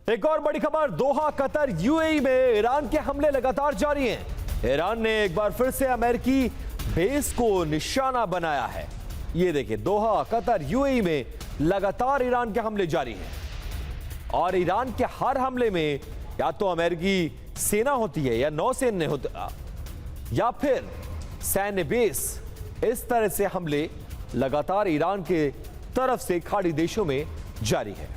एक और बड़ी खबर, दोहा, कतर, यूएई में ईरान के हमले लगातार जारी हैं। ईरान ने एक बार फिर से अमेरिकी बेस को निशाना बनाया है। ये देखिए, दोहा, कतर, यूएई में लगातार ईरान के हमले जारी हैं और ईरान के हर हमले में या तो अमेरिकी सेना होती है या नौसैन्य होता या फिर सैन्य बेस। इस तरह से हमले लगातार ईरान के तरफ से खाड़ी देशों में जारी है।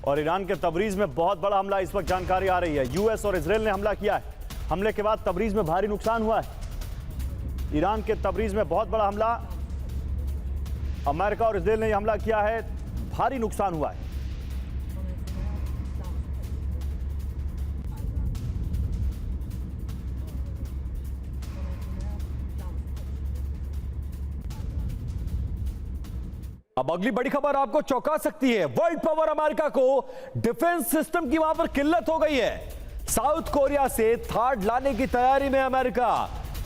और ईरान के तबरीज में बहुत बड़ा हमला, इस वक्त जानकारी आ रही है। यूएस और इजराइल ने हमला किया है। हमले के बाद तबरीज में भारी नुकसान हुआ है। ईरान के तबरीज में बहुत बड़ा हमला, अमेरिका और इजराइल ने हमला किया है, भारी नुकसान हुआ है। अब अगली बड़ी खबर आपको चौंका सकती है। वर्ल्ड पावर अमेरिका को डिफेंस सिस्टम की वहां पर किल्लत हो गई है। साउथ कोरिया से थार्ड लाने की तैयारी में अमेरिका।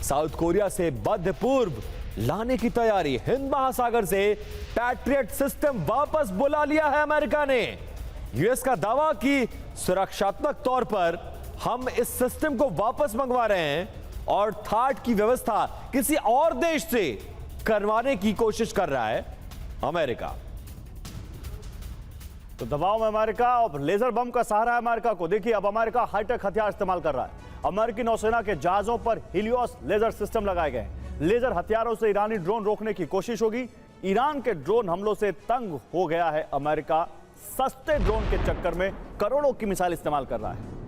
साउथ कोरिया से मध्य पूर्व लाने की तैयारी। हिंद महासागर से पैट्रियट सिस्टम वापस बुला लिया है अमेरिका ने। यूएस का दावा कि सुरक्षात्मक तौर पर हम इस सिस्टम को वापस मंगवा रहे हैं और थार्ड की व्यवस्था किसी और देश से करवाने की कोशिश कर रहा है अमेरिका। तो दबाव में अमेरिका और लेजर बम का सहारा है अमेरिका को। देखिए, अब अमेरिका हाईटेक हथियार इस्तेमाल कर रहा है। अमेरिकी नौसेना के जहाजों पर हीलियोस लेजर सिस्टम लगाए गए हैं। लेजर हथियारों से ईरानी ड्रोन रोकने की कोशिश होगी। ईरान के ड्रोन हमलों से तंग हो गया है अमेरिका। सस्ते ड्रोन के चक्कर में करोड़ों की मिसाइल इस्तेमाल कर रहा है।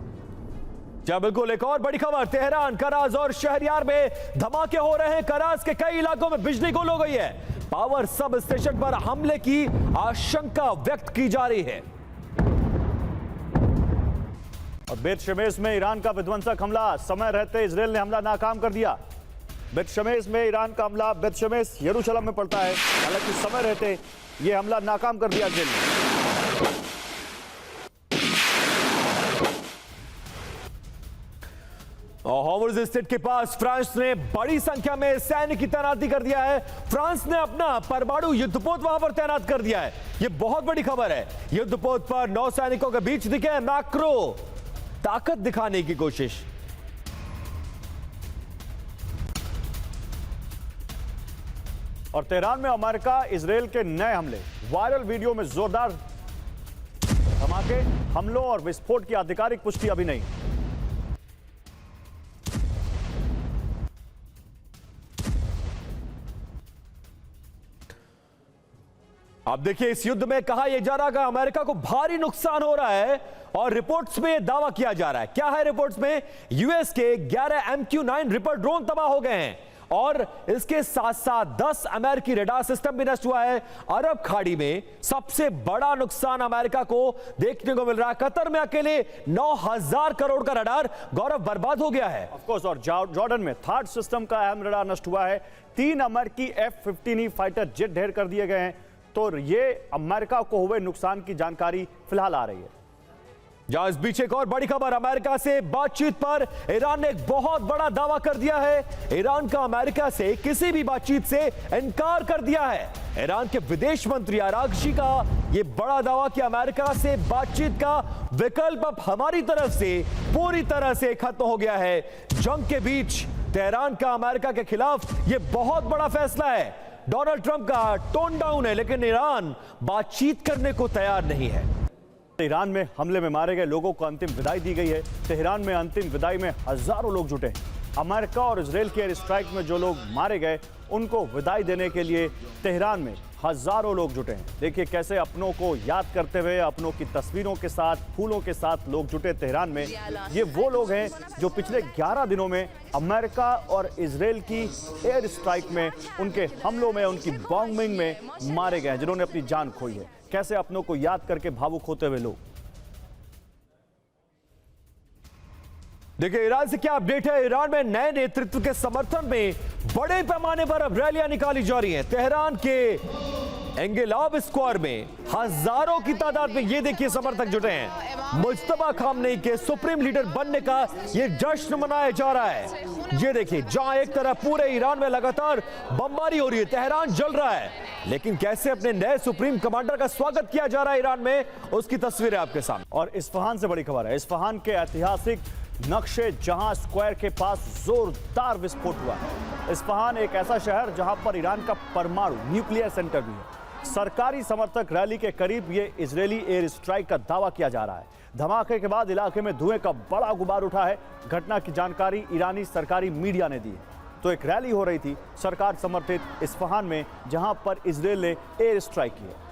क्या बिल्कुल, एक और बड़ी खबर, तेहरान, कराज और शहरयार में धमाके हो रहे हैं। कराज के कई इलाकों में बिजली गुल हो गई है। पावर सब स्टेशन पर हमले की आशंका व्यक्त की जा रही है। और बेत शमेस में ईरान का विध्वंसक हमला, समय रहते इजराइल ने हमला नाकाम कर दिया। बेत शमेस में ईरान का हमला, बेत शमेस यरूशलेम में पड़ता है, हालांकि समय रहते यह हमला नाकाम कर दिया इजराइल ने। हॉर्मुज़ स्ट्रेट के पास फ्रांस ने बड़ी संख्या में सैन्य की तैनाती कर दिया है। फ्रांस ने अपना परमाणु युद्धपोत वहां पर तैनात कर दिया है। यह बहुत बड़ी खबर है। युद्धपोत पर नौसैनिकों के बीच दिखे मैक्रो, ताकत दिखाने की कोशिश। और तेहरान में अमेरिका इजराइल के नए हमले, वायरल वीडियो में जोरदार धमाके, हमलों और विस्फोट की आधिकारिक पुष्टि अभी नहीं। अब देखिए, इस युद्ध में कहा यह जा रहा है कि अमेरिका को भारी नुकसान हो रहा है और रिपोर्ट्स में यह दावा किया जा रहा है। क्या है रिपोर्ट्स में? यूएस के 11 MQ-9 रिपर ड्रोन तबाह हो गए हैं और इसके साथ साथ 10 अमेरिकी रडार सिस्टम भी नष्ट हुआ है। अरब खाड़ी में सबसे बड़ा नुकसान अमेरिका को देखने को मिल रहा है। कतर में अकेले 9,000 करोड़ का रडार, गौरव, बर्बाद हो गया है। ऑफ कोर्स, और जॉर्डन में थार्ड सिस्टम का अहम रडार नष्ट हुआ है। 3 अमेरिकी F-15E फाइटर जेट ढेर कर दिए गए हैं। तो ये अमेरिका को हुए नुकसान की जानकारी फिलहाल आ रही है। जहां इस बीच एक और बड़ी खबर, अमेरिका से बातचीत पर ईरान ने एक बहुत बड़ा दावा कर दिया है। ईरान का अमेरिका से किसी भी बातचीत से इनकार कर दिया है। ईरान के विदेश मंत्री आरागची का यह बड़ा दावा कि अमेरिका से बातचीत का विकल्प अब हमारी तरफ से पूरी तरह से खत्म हो गया है। जंग के बीच तेहरान का अमेरिका के खिलाफ यह बहुत बड़ा फैसला है। डोनाल्ड ट्रंप का टोन डाउन है, लेकिन ईरान बातचीत करने को तैयार नहीं है। ईरान में हमले में मारे गए लोगों को अंतिम विदाई दी गई है। तेहरान में अंतिम विदाई में हजारों लोग जुटे। अमेरिका और इजराइल के एयर स्ट्राइक में जो लोग मारे गए उनको विदाई देने के लिए तेहरान में हजारों लोग जुटे हैं। देखिए कैसे अपनों को याद करते हुए, अपनों की तस्वीरों के साथ, फूलों के साथ लोग जुटे तेहरान में। ये वो लोग हैं जो पिछले 11 दिनों में अमेरिका और इजराइल की एयर स्ट्राइक में, उनके हमलों में, उनकी बॉम्बिंग में मारे गए हैं, जिन्होंने अपनी जान खोई है। कैसे अपनों को याद करके भावुक होते हुए लोग। देखिए, ईरान से क्या अपडेट है। ईरान में नए नेतृत्व के समर्थन में बड़े पैमाने पर अब रैलियां निकाली जा रही हैं। तेहरान के एंगेलाब स्क्वायर में हजारों की तादाद में ये देखिए समर्थक जुटे हैं। मुज्तबा खामनेई के सुप्रीम लीडर बनने का ये जश्न मनाया जा रहा है। ये देखिए, जहां एक तरफ पूरे ईरान में लगातार बमबारी हो रही है, तेहरान जल रहा है, लेकिन कैसे अपने नए सुप्रीम कमांडर का स्वागत किया जा रहा है ईरान में, उसकी तस्वीर है आपके सामने। और इस्फहान से बड़ी खबर है। इस्फहान के ऐतिहासिक नक्शे जहां स्क्वायर के पास जोरदार विस्फोट हुआ है। इस्फहान एक ऐसा शहर जहां पर ईरान का परमाणु न्यूक्लियर सेंटर भी है। सरकारी समर्थक रैली के करीब ये इजरायली एयर स्ट्राइक का दावा किया जा रहा है। धमाके के बाद इलाके में धुएं का बड़ा गुबार उठा है। घटना की जानकारी ईरानी सरकारी मीडिया ने दी है। तो एक रैली हो रही थी सरकार समर्थित इस्फहान में, जहां पर इजरायल ने एयर स्ट्राइक की है।